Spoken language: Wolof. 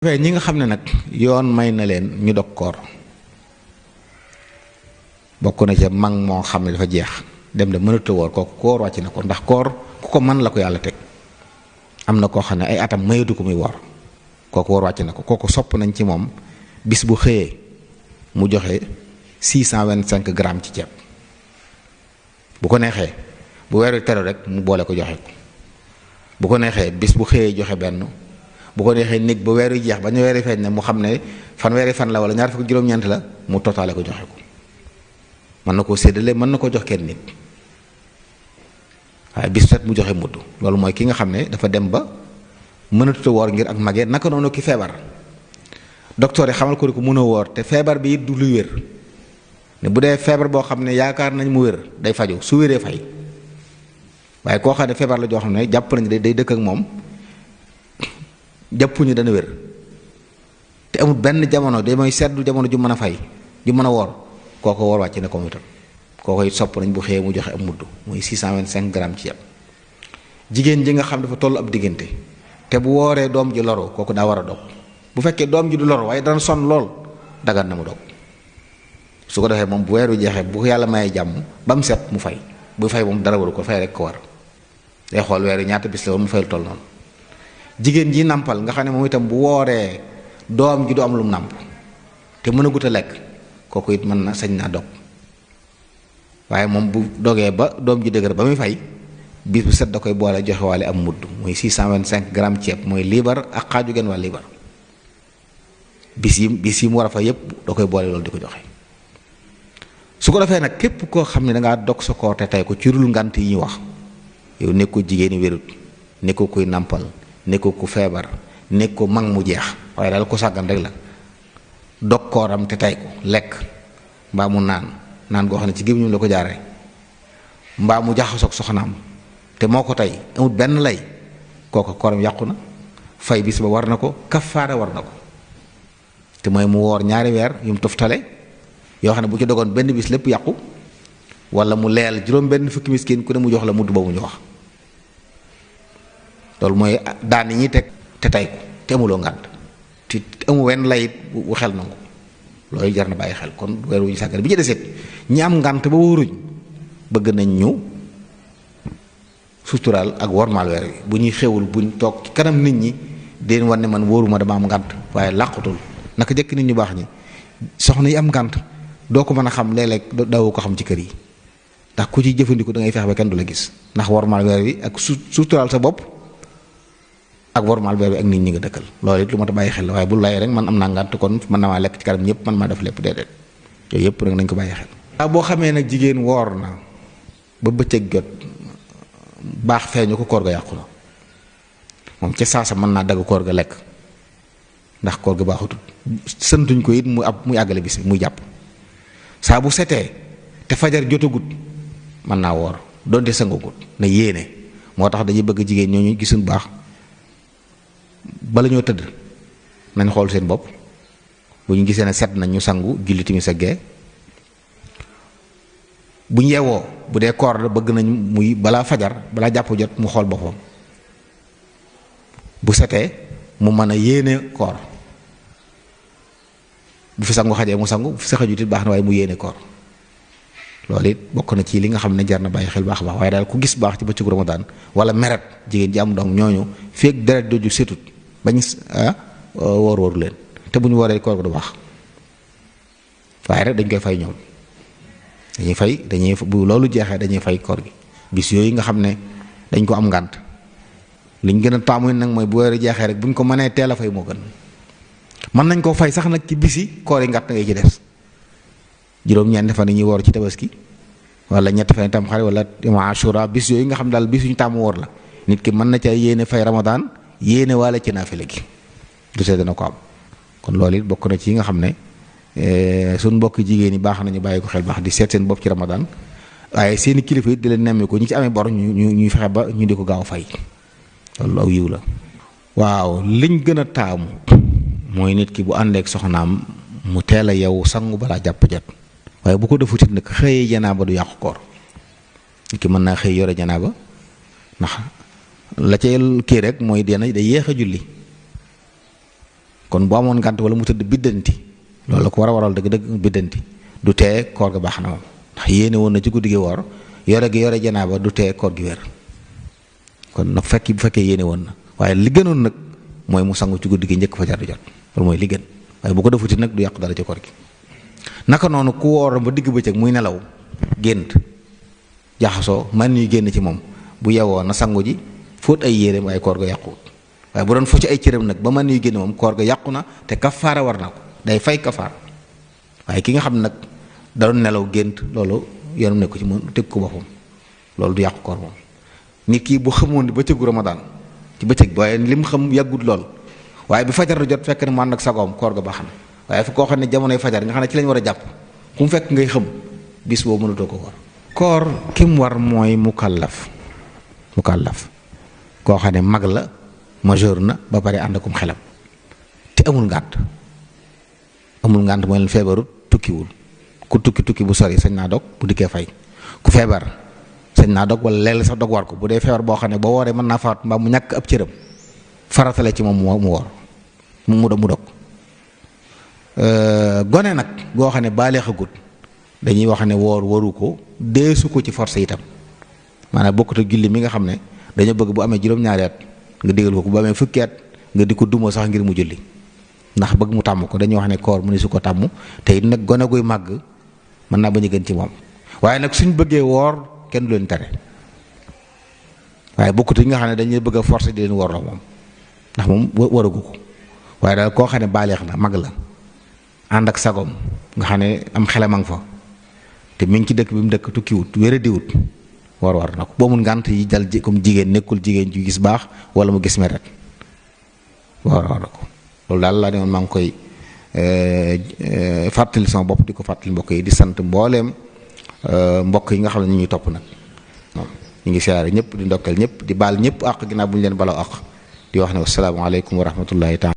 waaye ñi nga xam ne nag yoon may na leen ñu dog koor bokk na ca mag moo xam ne dafa jeex dem de mënatu woor kooku koor wàcc na ko ndax koor ku ko mën la ko yàlla teg am na koo xam ne ay atam mayatu ko muy woor kooku woor wàcc na ko kooku sopp nañ ci moom bis bu xëyee mu joxe 625 grammes ci ceeb bu ko neexee bu weeru tero rek mu boole ko joxe ko bu ko neexee bis bu xëyee joxe benn bu ko neexee néeg ba weeru jeex ba ñu weeri feeñ ne mu xam ne fanweeri fan la wala ñaar fukk juróom-ñeent la mu totaale ko joxe ko mën na koo séddale mën na ko jox kenn nit waaye bis set mu joxe mudd loolu mooy ki nga xam ne dafa dem ba mënatut a woor ngir ak mage naka noonu ki feebar docteur yi xamal ko ni ko mën a woor te feebar bi it du luy wér ne bu dee feebar boo xam ne yaakaar nañ mu wér day faju su wéree fay waaye koo xam ne feebar la joo xam ne jàpp nañ day dëkk ak moom jàppuñu dana wér te amul benn jamono day mooy seddu jamono ju mën a fay ju mën a woor kooko woor wàcc ne ko mu itam kooko it sopp nañ bu xëyee mu joxe am mudd muy 625 grammes ci yàpp jigéen ji nga xam dafa toll ab diggante te bu wooree doom ji loru kooku daa war a dog bu fekkee doom ji du loru waaye dana sonn lool dagan na mu dog su ko defee moom bu weeru jeexee bu yàlla mayee jàmm ba mu set mu fay bu fay moom dara waru ko fay rek ko war day xool weeru ñaata bis la war mu fayal toll noonu jigéen ji nàmpal nga xam ne moom itam bu wooree doom ji du am lu mu nàmp te mën a gut a lekk kooku it mën na sañ naa dog waaye moom bu dogee ba doom ji dëgër ba muy fay bis bu set da koy boole joxe waale am mudd muy 625 grammes ceeb mooy liibar ak xaaju genn wàll liibar bis yi mu war a fay yépp da koy boole loolu di ko joxe su ko defee nag képp koo xam ne dangaa dog sa koor te tey ko ci rul ngant yi ñu wax yow nekkul jigéeni wérut nekkul kuy nàmpal nekkul ku feebar nekk ko mag mu jeex waaye daal ko sàggan rek la dog kooram te tey ko lekk mbaa mu naan goo xam ne ci gémmiñam la ko jaaree mbaa mu jaxasoog soxnaam te moo ko tey amul benn lay kooku kooram yàqu na fay bis ba war na ko kafaara war na ko te mooy mu woor ñaari weer yu mu toftale yoo xam ne bu ci dogoon benn bis lépp yàqu wala mu leel juróom benn fukki miskin ku ne mu jox la mudd boobu ñu wax loolu mooy daan yi ñuy teg te tey ko te amuloo ngànt te amu wenn layit bu xel nangu loolu jar na bàyyi xel kon weer wu ñu sàggane bi ci deseet ñi am ngànt ba wóoruñ bëgg nañ ñu suturaal ak wormaal weer wi bu ñuy xewul buñ toog ci kanam nit ñi deen wan ne man wóoruma dama am ngànt waaye làqutul naka jëkk nit ñu baax ñi soxna yi am ngànt doo ko mën a xam léeg-léeg daawu ko xam ci kër yi ndax ku ci jëfandiku da ngay feex ba kenn du la gis ndax wormaal weer wi ak suturaal sa bopp ak wormaal weer wi ak nit ñi nga dëkkal loolu it lu ma ta bàyyi xel la waaye bu lay rek man am naa ngànt kon mën na maa lekk ci kanam ñëpp man maa def lépp déedéet yooyu yëpp nag nañ ko bàyyi xel. waaw boo xamee nag jigéen woor na ba bëccëg jot baax feeñu ko koor ga yàqu na moom ca saasa mën naa dagg koor ga lekk ndax koor ga baaxutul sëntuñ ko it muy àggale bis muy jàpp saa bu setee te fajar jotagut mën naa woor donte sangagut na yéene moo tax dañuy bëgg jigéen ñooñu gisuñ baax bala ñoo tëdd nañ xool seen bopp bu ñu gisee ne set nañ ñu sangu julli timis ak gee bu ñu yeewoo bu dee koor la bëgg nañ muy balaa fajar balaa jàpp jot mu xool boppam bu setee mu mën a yéene koor bu fi sangu xajee mu sangu bu fi sa xajut it baax na waaye mu yéene koor loolu it bokk na ci li nga xam ne jar na bàyyi xel baax a baax waaye daal ku gis baax ci bëccëgu Ramadan wala meret jigéen ji am donc ñooñu feek deret doju setut bañ wóor leen te bu ñu wooree koor ga du baax waaye rek dañ koy fay ñoom dañuy bu loolu jeexee dañuy fay koor gi bis yooyu nga xam ne dañ ko am ngànt liñ gën a taamu nag mooy bu weeru jeexee rek bu ñu ko mënee teel a fay moo gën mën nañ koo fay sax nag ci bisi koor yi ngàtt ngay ci des juróom-ñeenti fan yi ñuy woor ci tabaski wala ñetti fan tam xarit wala Ashura bis yooyu nga xam daal bis yu ñu taamu woor la nit ki mën na ca yéene fay Ramadan yéene waale ci naafila gi du see dana ko am kon loolu it bokk na ci yi nga xam ne suñ mbokk jigéen ñi baax nañu bàyyi ko xel baax di seet seen bopp ci Ramadan waaye seeni kilifa it di leen nemmi ko ñi ci amee bor ñuy fexe ba ñu di ko gaaw fay loolu aw yiw la. waaw liñ gën a taamu mooy nit ki bu àndeek soxnaam mu teel a yow sangu balaa jàpp jot waaye bu ko defutit nag xëyee janaaba du yàqu koor nit ki mën naa xëy yore janaaba ndax la ca kii rek mooy day yéex a julli kon bu amoon ngànt wala mu tëdd biddanti loolu la ko war a waral dëgg-dëgg biddanti du tee koor ga baax na moom ndax yéene woon na ci guddi gi woor yore gi yore janaaba du tee koor gi wér kon nag bu fekkee yéene woon na waaye li gënoon nag mooy mu sangu ci guddi gi njëkk fajar di jot loolu mooy li gën waaye bu ko defuti nag du yàq dara ci koor gi. naka noonu ku woor ba digg bëccëg muy nelaw gént jaxasoo man ñuy génn ci moom bu yewoo na sangu ji fóot ay yéreem waaye koor ga yàquwut waaye bu doon fo ci ay cëram nag ba man ñuy génn moom koor ga yàqu na te kafaara war na ko day fay kafaara waaye ki nga xam nag da doon nelaw gént loolu yoonam nekku ci moom teg ko boppam loolu du yàqu koor moom. nit kii bu xamoon ni bëccëgu Ramadan ci bëccëg waaye lim xam yàggut lool waaye bi fajar jot fekk ne mu ànd ak sagoom koor ga baax na waaye fu koo xam ne jamonoy fajar nga xam ne ci lañ war a jàpp ku mu fekk ngay xam bis boobu mënatoo ko war. koor ki mu war mooy mukallaf koo xam ne mag la majeur na ba pare ànd akum xelam te amul ngànt mooy leen feebarut tukkiwul ku tukki bu sori sañ naa dog bu dikkee fay ku feebar sañ naa dog wala léeg-léeg sax dog war ko bu dee feebar boo xam ne boo wooree mën naa faat mbaa mu ñàkk ab cëram faratale ci moom mu woor mu dog gone nag goo xam ne baaleexagut dañuy wax ne woor waru ko deesu ko ci force itam maanaam bokkut ak julli mi nga xam ne dañoo bëgg bu amee juróom-ñaari at nga digal ko bu amee fukki at nga di ko duma sax ngir mu julli ndax bëgg mu tàmm ko dañuy wax ne koor mu ne su ko tàmm te it nag gone guy màgg mën naa bañ a gën ci moom waaye nag suñ bëggee woor kenn du leen tere waaye bokkut yi nga xam ne dañuy bëgg a forcer di leen woor la moom ndax moom waragu ko waaye daal koo xam ne baaleex na mag la ànd ak sagom nga xam ne am xelam a nga fa te mi ngi ci dëkk bi mu dëkk tukkiwut wéradiwut war na ko boo mun ngànt yi dal comme jigéen nekkul jigéen ju gis baax wala mu gis meret war na ko loolu daal laa ne woon maa ngi koy fàttali sama bopp di ko fàttali mbokk yi di sant mbooleem mbokk yi nga xam ne ñu ñuy topp nag ñu ngi siyaare ñëpp di ndokkeel ñëpp di baal ñëpp àq ginnaaw bu ñu leen baloo àq di wax ne wasalaamaaleykum wa rahmatullahi taala